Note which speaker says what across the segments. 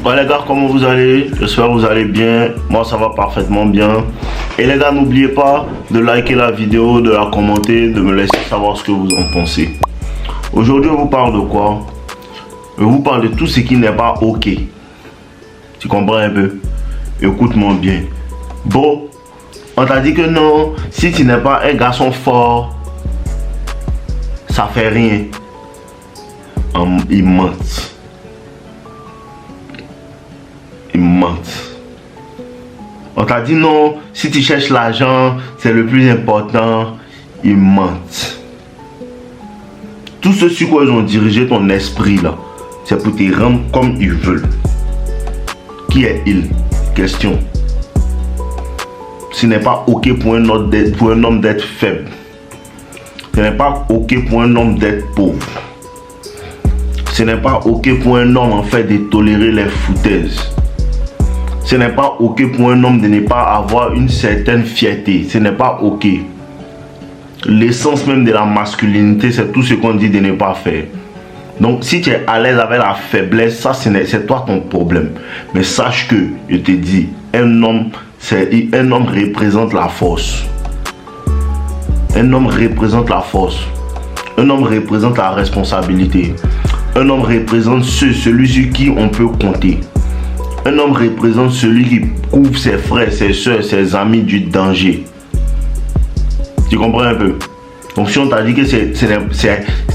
Speaker 1: Bon les gars, comment vous allez? J'espère que vous allez bien. Moi ça va parfaitement bien. Et les gars, n'oubliez pas de liker la vidéo, de la commenter, de me laisser savoir ce que vous en pensez. Aujourd'hui on vous parle de quoi? Je vous parle de tout ce qui n'est pas ok. Tu comprends un peu? Écoute-moi bien. Bon, on t'a dit que non, si tu n'es pas un garçon fort, ça fait rien. Ils mentent. Ils mentent. On t'a dit non, si tu cherches l'argent, c'est le plus important. Ils mentent. Tout ce sur quoi ils ont dirigé ton esprit là, c'est pour te rendre comme ils veulent. Qui est il? Question. Ce n'est pas ok pour un homme d'être faible. Ce n'est pas ok pour un homme d'être pauvre. Ce n'est pas ok pour un homme en fait de tolérer les foutaises. Ce n'est pas ok pour un homme de ne pas avoir une certaine fierté. Ce n'est pas ok. L'essence même de la masculinité, c'est tout ce qu'on dit de ne pas faire. Donc si tu es à l'aise avec la faiblesse, ça c'est toi ton problème. Mais sache que, je te dis, un homme représente la force. Un homme représente la force. Un homme représente la responsabilité. Un homme représente celui sur qui on peut compter. Un homme représente celui qui couvre ses frères, ses soeurs, ses amis du danger. Tu comprends un peu? Donc si on t'a dit que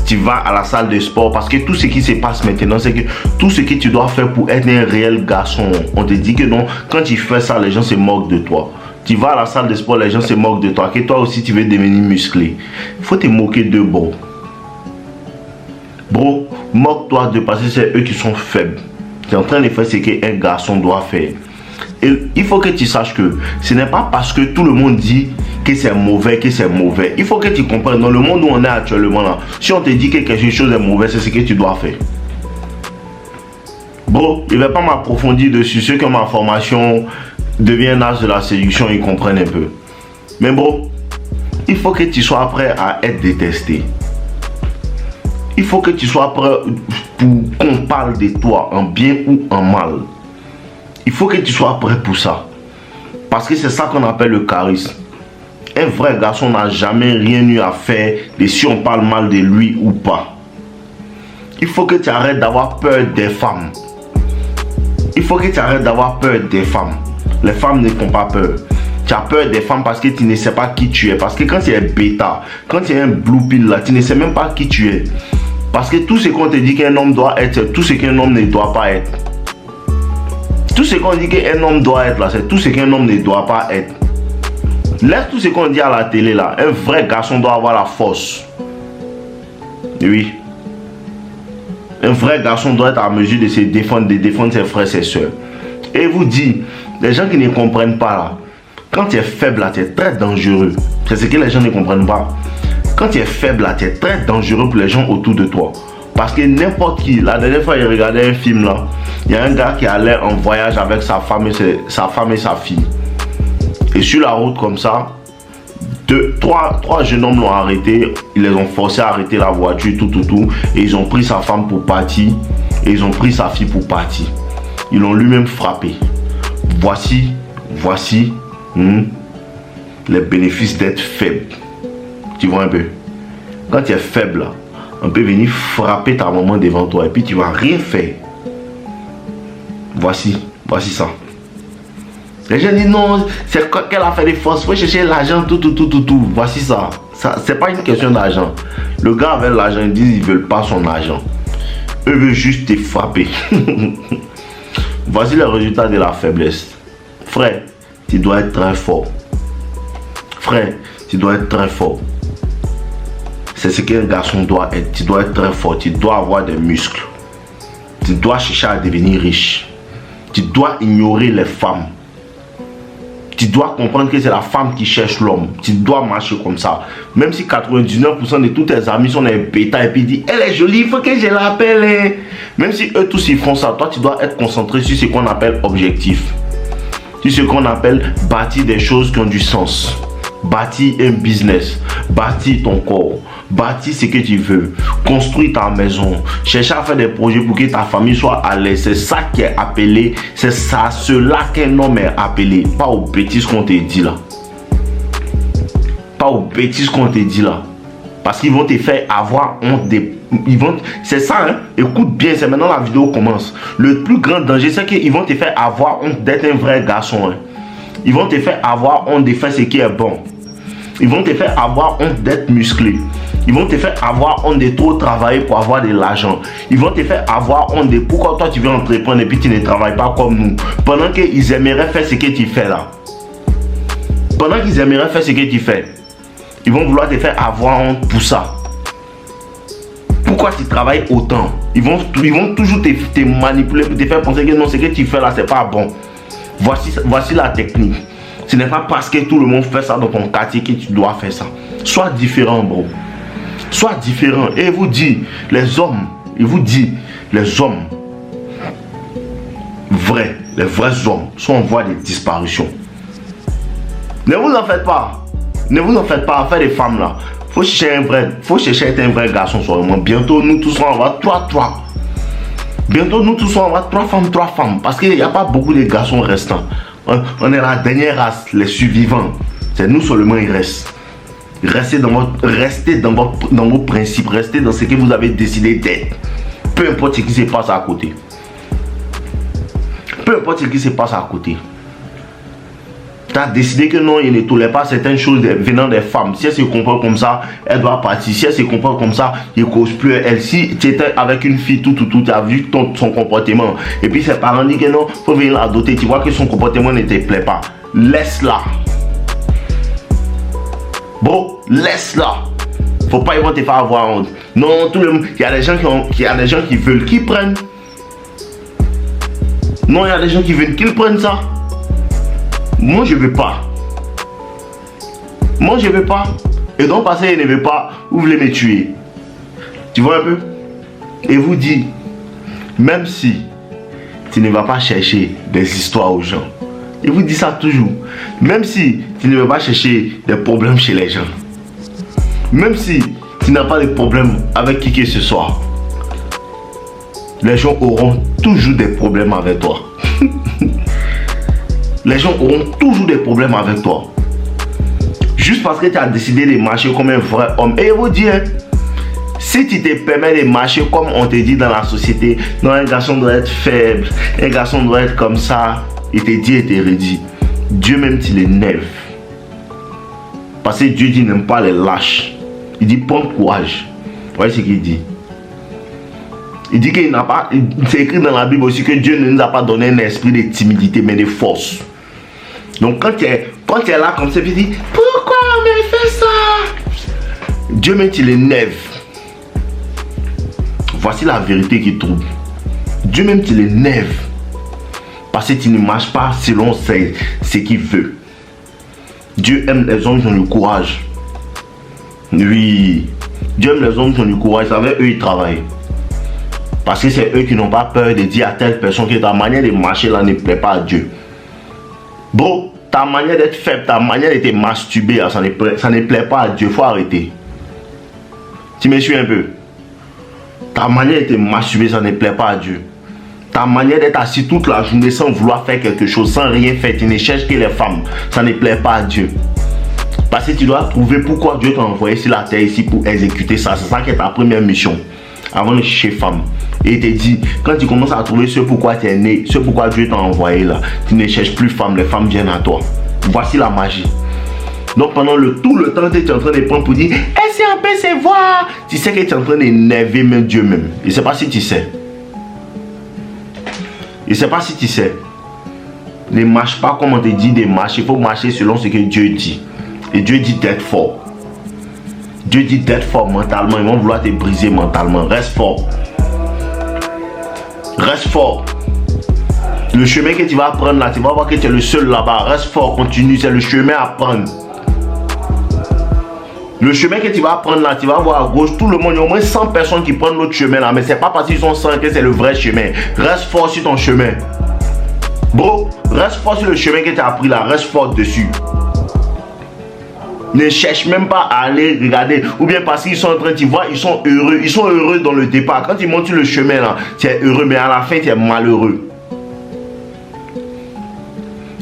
Speaker 1: tu vas à la salle de sport, parce que tout ce qui se passe maintenant, c'est que tout ce que tu dois faire pour être un réel garçon, on te dit que non, quand tu fais ça, les gens se moquent de toi. Tu vas à la salle de sport, les gens se moquent de toi, que toi aussi tu veux devenir musclé. Il faut te moquer de bro. Bro, moque-toi de parce que c'est eux qui sont faibles. Tu es en train de faire ce qu'un garçon doit faire. Et il faut que tu saches que ce n'est pas parce que tout le monde dit que c'est mauvais, que c'est mauvais. Il faut que tu comprennes, dans le monde où on est actuellement là, si on te dit que quelque chose est mauvais, c'est ce que tu dois faire. Bon, je ne vais pas m'approfondir dessus. Ceux qui ont ma formation deviennent l'âge de la séduction, ils comprennent un peu. Mais bon, il faut que tu sois prêt à être détesté. Il faut que tu sois prêt pour qu'on parle de toi en bien ou en mal. Il faut que tu sois prêt pour ça. Parce que c'est ça qu'on appelle le charisme. Un vrai garçon n'a jamais rien eu à faire de si on parle mal de lui ou pas. Il faut que tu arrêtes d'avoir peur des femmes. Il faut que tu arrêtes d'avoir peur des femmes. Les femmes ne font pas peur. Tu as peur des femmes parce que tu ne sais pas qui tu es. Parce que quand tu es bêta, quand tu es un blue pill là, tu ne sais même pas qui tu es. Parce que tout ce qu'on te dit qu'un homme doit être, c'est tout ce qu'un homme ne doit pas être. Tout ce qu'on dit qu'un homme doit être là, c'est tout ce qu'un homme ne doit pas être. Laisse tout ce qu'on dit à la télé là. Un vrai garçon doit avoir la force. Oui. Un vrai garçon doit être à mesure de se défendre, de défendre ses frères et ses soeurs. Et vous dit, les gens qui ne comprennent pas là, quand tu es faible là, tu es très dangereux. C'est ce que les gens ne comprennent pas. Quand tu es faible là, tu es très dangereux pour les gens autour de toi. Parce que n'importe qui, la dernière fois j'ai regardé un film là, il y a un gars qui allait en voyage avec sa femme et sa fille. Et sur la route comme ça, trois jeunes hommes l'ont arrêté, ils les ont forcés à arrêter la voiture, tout. Et ils ont pris sa femme pour partir, et ils ont pris sa fille pour partir. Ils l'ont lui-même frappé. Voici les bénéfices d'être faible. Tu vois un peu? Quand tu es faible là, on peut venir frapper ta maman devant toi et puis tu vas rien faire. Voici ça. Les gens disent non, c'est qu'elle a fait des forces, il faut chercher l'argent, tout. Voici ça. C'est pas une question d'argent. Le gars avec l'argent, ils disent qu'ils veulent pas son argent. Eux veulent juste te frapper. Voici le résultat de la faiblesse. Frère, tu dois être très fort. Frère, tu dois être très fort. C'est ce qu'un garçon doit être. Tu dois être très fort. Tu dois avoir des muscles. Tu dois chercher à devenir riche. Tu dois ignorer les femmes. Tu dois comprendre que c'est la femme qui cherche l'homme. Tu dois marcher comme ça. Même si 99% de tous tes amis sont des bêtas et puis ils disent elle est jolie, il faut que je l'appelle. Hein. Même si eux tous ils font ça, toi tu dois être concentré sur ce qu'on appelle objectif. Sur ce qu'on appelle bâtir des choses qui ont du sens. Bâtis un business. Bâtis ton corps. Bâtis ce que tu veux. Construis ta maison. Cherche à faire des projets pour que ta famille soit à l'aise. C'est ça qui est appelé. C'est ça, cela qu'un homme est appelé. Pas aux bêtises qu'on te dit là. Pas aux bêtises qu'on te dit là. Parce qu'ils vont te faire avoir honte des... C'est ça, hein? Écoute bien, c'est maintenant la vidéo commence. Le plus grand danger, c'est qu'ils vont te faire avoir honte d'être un vrai garçon. Hein? Ils vont te faire avoir honte de faire ce qui est bon. Ils vont te faire avoir honte d'être musclé. Ils vont te faire avoir honte de trop travailler pour avoir de l'argent. Ils vont te faire avoir honte de pourquoi toi tu veux entreprendre et puis tu ne travailles pas comme nous. Pendant qu'ils aimeraient faire ce que tu fais là. Pendant qu'ils aimeraient faire ce que tu fais. Ils vont vouloir te faire avoir honte pour ça. Pourquoi tu travailles autant? Ils vont toujours te manipuler pour te faire penser que non, ce que tu fais là, c'est pas bon. Voici la technique. Ce n'est pas parce que tout le monde fait ça dans ton quartier que tu dois faire ça. Sois différent, bro. Sois différent. Et vous dit, les hommes, les hommes vrais, les vrais hommes sont en voie de disparition. Ne vous en faites pas. Ne vous en faites pas, affaire des femmes là. Faut chercher un vrai garçon seulement. Bientôt nous tous on va trois. Bientôt nous tous on va trois femmes. Parce qu'il n'y a pas beaucoup de garçons restants. On est la dernière race, les survivants. C'est nous seulement il reste. Restez dans vos principes, restez dans ce que vous avez décidé d'être. Peu importe ce qui se passe à côté. Peu importe ce qui se passe à côté. Tu as décidé que non, il ne tolère pas certaines choses venant des femmes. Si elle se comporte comme ça, elle doit partir. Si elle se comporte comme ça, il ne cause plus elle. Si tu étais avec une fille, tu as vu son comportement. Et puis ses parents disent que non, il faut venir la doter. Tu vois que son comportement ne te plaît pas. Laisse-la. Bon, laisse-la. Faut pas, ils vont te faire avoir honte. Non, tout le monde. Il y a des gens qui veulent qu'ils prennent. Non, il y a des gens qui veulent qu'ils prennent ça. Moi je veux pas. Moi je veux pas. Et donc parce qu'il ne veut pas, vous voulez me tuer. Tu vois un peu? Et vous dit, même si tu ne vas pas chercher des histoires aux gens. Il vous dit ça toujours. Même si tu ne vas pas chercher des problèmes chez les gens. Même si tu n'as pas de problème avec qui que ce soit. Les gens auront toujours des problèmes avec toi. Les gens auront toujours des problèmes avec toi. Juste parce que tu as décidé de marcher comme un vrai homme. Et je vous dis, hein, si tu te permets de marcher comme on te dit dans la société, non, un garçon doit être faible, un garçon doit être comme ça, il te dit et te redit. Dieu même tu l'énerve. Parce que Dieu dit n'aime pas les lâches. Il dit prends courage. Vous voyez ce qu'il dit? Il dit qu'il n'a pas, c'est écrit dans la Bible aussi que Dieu ne nous a pas donné un esprit de timidité mais de force. Donc quand tu es là comme ça, tu dis pourquoi on me fait ça? Dieu même tu l'énerve. Voici la vérité qui trouble. Dieu même tu l'énerve. Parce que tu ne marches pas selon ce qu'il veut. Dieu aime les hommes qui ont du courage. Oui. Dieu aime les hommes qui ont du courage. Ça veut eux ils travaillent. Parce que c'est eux qui n'ont pas peur de dire à telle personne que ta manière de marcher là ne plaît pas à Dieu. Bro, ta manière d'être faible, ta manière de te masturber, ça ne plaît pas à Dieu. Il faut arrêter. Tu me suis un peu? Ta manière de te masturber, ça ne plaît pas à Dieu. Ta manière d'être assis toute la journée sans vouloir faire quelque chose, sans rien faire, tu ne cherches que les femmes, ça ne plaît pas à Dieu. Parce que tu dois trouver pourquoi Dieu t'a envoyé sur la terre ici pour exécuter ça. C'est ça qui est ta première mission. Avant de chercher femme. Et il te dit, quand tu commences à trouver ce pourquoi tu es né, ce pourquoi Dieu t'a envoyé là, tu ne cherches plus femme, les femmes viennent à toi. Voici la magie. Donc pendant tout le temps que tu es en train de prendre pour dire, est-ce qu'on peut se voir? Tu sais que tu es en train d'énerver même Dieu même. Je ne sais pas si tu sais. Je ne sais pas si tu sais. Ne marche pas comme on te dit de marcher. Il faut marcher selon ce que Dieu dit. Et Dieu dit d'être fort. Dieu dit d'être fort mentalement. Ils vont vouloir te briser mentalement. Reste fort. Reste fort. Le chemin que tu vas prendre là, tu vas voir que tu es le seul là-bas. Reste fort, continue. C'est le chemin à prendre. Le chemin que tu vas prendre là, tu vas voir à gauche, tout le monde, il y a au moins 100 personnes qui prennent l'autre chemin là. Mais c'est pas parce qu'ils sont 100 que c'est le vrai chemin. Reste fort sur ton chemin. Bro, reste fort sur le chemin que tu as pris là. Reste fort dessus. Ne cherche même pas à aller regarder. Ou bien parce qu'ils sont en train, tu vois, ils sont heureux. Ils sont heureux dans le départ. Quand ils montent sur le chemin, là, tu es heureux, mais à la fin, tu es malheureux.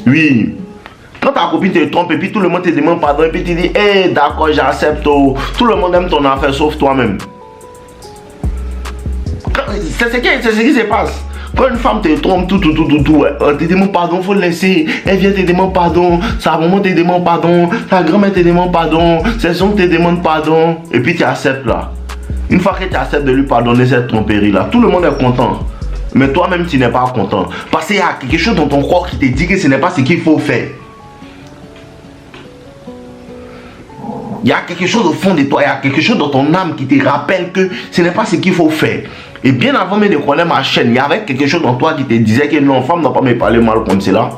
Speaker 1: Oui. Quand ta copine te trompe et puis tout le monde te demande pardon et puis tu dis, hey, d'accord, j'accepte. Tout le monde aime ton affaire sauf toi-même. C'est ce qui se passe. Quand une femme te trompe, tout, elle te demande pardon, il faut le laisser. Elle vient te demander pardon, sa maman te demande pardon, ta grand-mère te demande pardon, ses oncles te demandent pardon. Et puis tu acceptes là. Une fois que tu acceptes de lui pardonner cette tromperie là, tout le monde est content. Mais toi-même, tu n'es pas content. Parce qu'il y a quelque chose dans ton corps qui te dit que ce n'est pas ce qu'il faut faire. Il y a quelque chose au fond de toi, il y a quelque chose dans ton âme qui te rappelle que ce n'est pas ce qu'il faut faire. Et bien avant même de connaître ma chaîne, il y avait quelque chose dans toi qui te disait que non, femme ne doit pas me parler mal comme cela.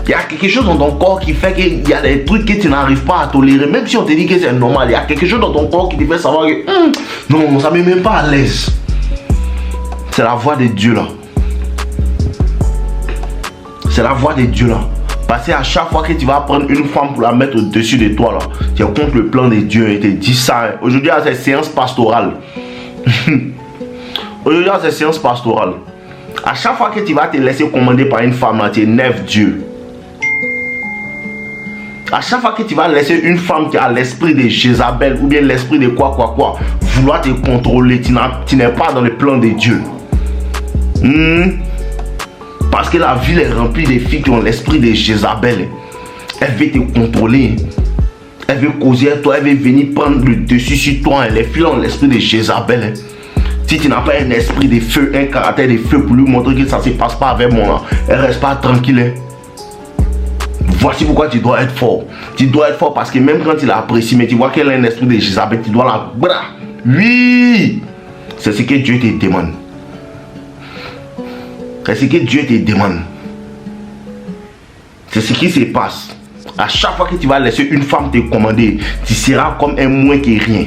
Speaker 1: Il y a quelque chose dans ton corps qui fait qu'il y a des trucs que tu n'arrives pas à tolérer. Même si on te dit que c'est normal, il y a quelque chose dans ton corps qui te fait savoir que non, ça ne me met même pas à l'aise. C'est la voix de Dieu là. C'est la voix de Dieu là. Parce qu'à chaque fois que tu vas prendre une femme pour la mettre au-dessus de toi, là, tu es contre le plan de Dieu et te dis ça. Aujourd'hui, à cette séance pastorale. Aujourd'hui, à cette séance pastorale. À chaque fois que tu vas te laisser commander par une femme, là, tu énerves Dieu. À chaque fois que tu vas laisser une femme qui a l'esprit de Jézabel ou bien l'esprit de quoi, vouloir te contrôler, tu n'es pas dans le plan de Dieu. Parce que la ville est remplie de filles qui ont l'esprit de Jézabel. Elle veut te contrôler. Elle veut causer à toi. Elle veut venir prendre le dessus sur toi. Les filles ont l'esprit de Jézabel. Si tu n'as pas un esprit de feu, un caractère de feu pour lui montrer que ça ne se passe pas avec moi, elle ne reste pas tranquille. Voici pourquoi tu dois être fort. Tu dois être fort parce que même quand tu l'apprécies, mais tu vois qu'elle a un esprit de Jézabel, tu dois la bras. Oui! C'est ce que Dieu te demande. C'est ce que Dieu te demande. C'est ce qui se passe. À chaque fois que tu vas laisser une femme te commander, tu seras comme un moins que rien.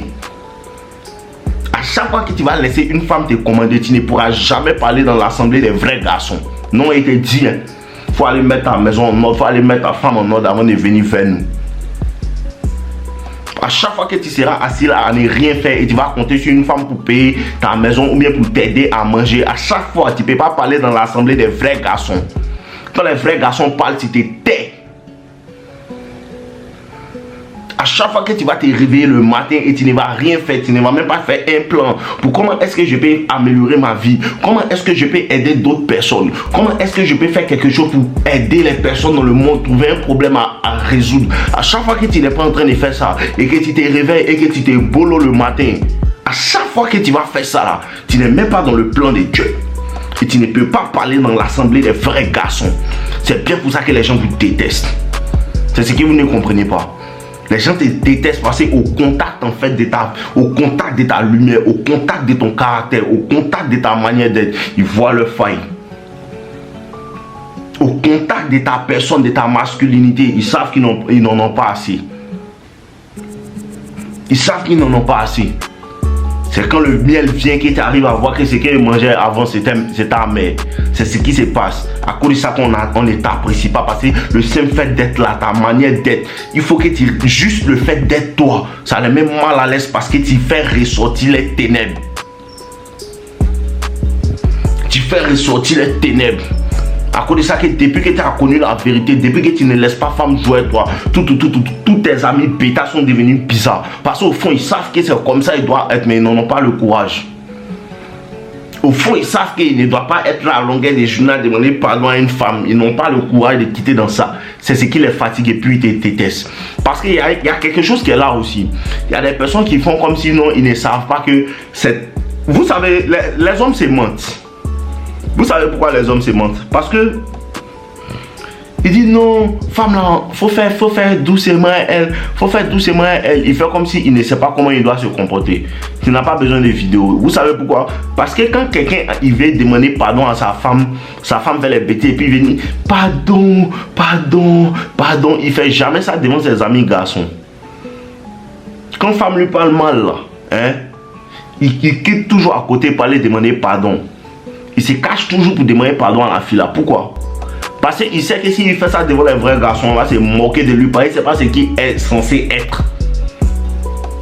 Speaker 1: À chaque fois que tu vas laisser une femme te commander, tu ne pourras jamais parler dans l'assemblée des vrais garçons. Non, il te dit, il faut aller mettre ta maison en ordre, il faut aller mettre ta femme en ordre avant de venir vers nous. À chaque fois que tu seras assis là à ne rien faire et tu vas compter sur une femme pour payer ta maison ou bien pour t'aider à manger, à chaque fois tu ne peux pas parler dans l'assemblée des vrais garçons. Quand les vrais garçons parlent, tu te tais. À chaque fois que tu vas te réveiller le matin et tu ne vas rien faire, tu ne vas même pas faire un plan pour comment est-ce que je peux améliorer ma vie, comment est-ce que je peux aider d'autres personnes, comment est-ce que je peux faire quelque chose pour aider les personnes dans le monde, trouver un problème à résoudre. À chaque fois que tu n'es pas en train de faire ça et que tu te réveilles et que tu te bolo le matin, à chaque fois que tu vas faire ça là, tu n'es même pas dans le plan de Dieu. Et tu ne peux pas parler dans l'assemblée des vrais garçons. C'est bien pour ça que les gens vous détestent. C'est ce que vous ne comprenez pas. Les gens te détestent parce qu'au contact en fait au contact de ta lumière, au contact de ton caractère, au contact de ta manière d'être, ils voient leur faille. Au contact de ta personne, de ta masculinité, ils savent qu'ils n'en ont pas assez. Ils savent qu'ils n'en ont pas assez. C'est quand le miel vient que tu arrives à voir que ce qu'elle mangeait avant, c'est ta mère. C'est ce qui se passe. À cause de ça qu'on ne t'apprécie pas. Parce que le simple fait d'être là, ta manière d'être, il faut que tu... Juste le fait d'être toi, ça les met mal à l'aise parce que tu fais ressortir les ténèbres. Tu fais ressortir les ténèbres. À cause de ça, que depuis que tu as connu la vérité, depuis que tu ne laisses pas femme jouer toi, tous tes amis bêta sont devenus bizarres. Parce qu'au fond, ils savent que c'est comme ça, ils doivent être, mais ils n'en ont pas le courage. Au fond, ils savent qu'ils ne doivent pas être là à longueur des journées à demander pardon à une femme. Ils n'ont pas le courage de quitter dans ça. C'est ce qui les fatigue et puis ils te détestent. Parce qu'il y a quelque chose qui est là aussi. Il y a des personnes qui font comme si non, ils ne savent pas que c'est... Vous savez, les hommes se mentent. Vous savez pourquoi les hommes se mentent? Parce que il dit non, femme là, faut faire doucement elle, faut faire doucement elle. Il fait comme s'il ne sait pas comment il doit se comporter. Tu n'as pas besoin de vidéo. Vous savez pourquoi? Parce que quand quelqu'un il veut demander pardon à sa femme fait les bêtises et puis il vient pardon, il fait jamais ça devant ses amis garçons. Quand femme lui parle mal là, hein, il quitte toujours à côté pour aller demander pardon. Il se cache toujours pour demander pardon à la fille là. Pourquoi? Parce qu'il sait que s'il fait ça devant les vrais garçons, on va se moquer de lui, parce que c'est pas ce qu'il est censé être.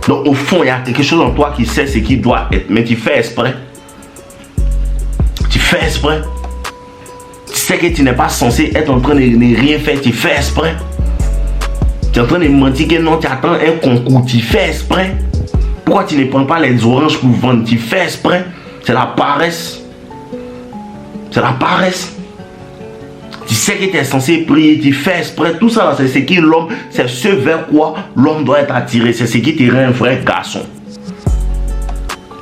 Speaker 1: Donc au fond, il y a quelque chose en toi qui sait ce qu'il doit être, mais tu fais exprès. Tu fais exprès. Tu sais que tu n'es pas censé être en train de rien faire, tu fais exprès. Tu es en train de mentir que non, tu attends un concours, tu fais exprès. Pourquoi tu ne prends pas les oranges pour vendre? Tu fais exprès. C'est la paresse. C'est la paresse. Tu sais que tu es censé prier, tu fais exprès. Tout ça, c'est ce qui l'homme, c'est ce vers quoi l'homme doit être attiré. C'est ce qui te rend un vrai garçon.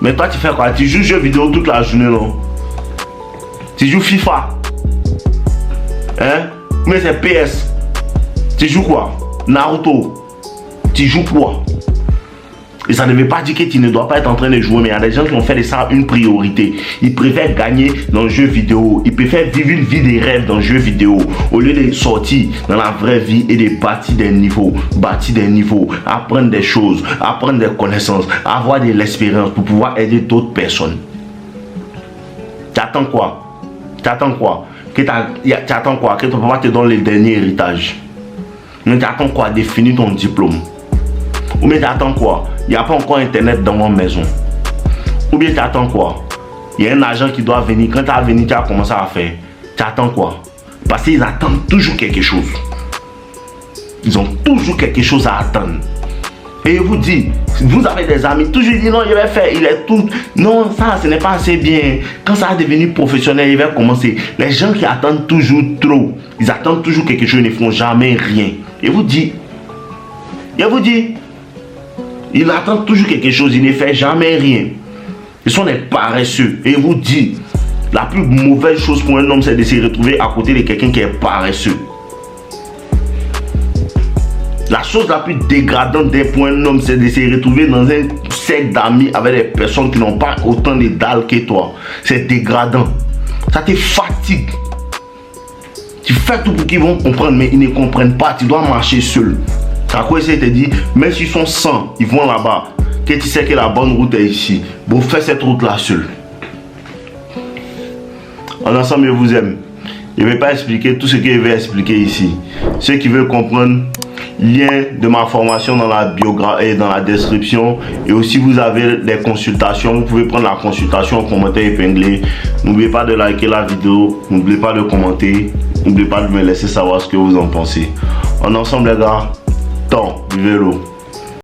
Speaker 1: Mais toi, tu fais quoi? Tu joues jeux vidéo toute la journée, non? Tu joues FIFA. Hein? Mais c'est PS. Tu joues quoi? Naruto. Tu joues quoi? Et ça ne veut pas dire que tu ne dois pas être en train de jouer, mais il y a des gens qui ont fait de ça une priorité. Ils préfèrent gagner dans le jeu vidéo. Ils préfèrent vivre une vie de rêve dans le jeu vidéo au lieu de sortir dans la vraie vie et de bâtir des niveaux, apprendre des choses, apprendre des connaissances, avoir de l'expérience pour pouvoir aider d'autres personnes. Tu attends quoi? Tu attends quoi? Tu attends quoi? Que ton papa te donne le dernier héritage. Mais tu attends quoi? De finir ton diplôme. Ou bien tu attends quoi? Il n'y a pas encore internet dans mon maison. Ou bien tu attends quoi? Il y a un agent qui doit venir. Quand tu vas venir, tu vas commencer à faire. Tu attends quoi? Parce qu'ils attendent toujours quelque chose. Ils ont toujours quelque chose à attendre. Et je vous dis, vous avez des amis, toujours dit non, il va faire, il est tout. Non, ça, ce n'est pas assez bien. Quand ça va devenir professionnel, il va commencer. Les gens qui attendent toujours trop, ils attendent toujours quelque chose, ils ne font jamais rien. Et vous dit, ils attendent toujours quelque chose, ils ne font jamais rien. Ils sont des paresseux. Et je vous dis, la plus mauvaise chose pour un homme, c'est de se retrouver à côté de quelqu'un qui est paresseux. La chose la plus dégradante pour un homme, c'est de se retrouver dans un cercle d'amis avec des personnes qui n'ont pas autant de dalles que toi. C'est dégradant. Ça te fatigue. Tu fais tout pour qu'ils vont comprendre, mais ils ne comprennent pas. Tu dois marcher seul. C'est à quoi essayer de te dire, même s'ils sont 100, ils vont là-bas. Que tu sais que la bonne route est ici. Bon, fais cette route-là seul. En ensemble, je vous aime. Je ne vais pas expliquer tout ce que je vais expliquer ici. Ceux qui veulent comprendre, lien de ma formation dans la biographie et dans la description. Et aussi, vous avez des consultations. Vous pouvez prendre la consultation en commentaire épinglé. N'oubliez pas de liker la vidéo. N'oubliez pas de commenter. N'oubliez pas de me laisser savoir ce que vous en pensez. En ensemble, les gars, vivez l'eau.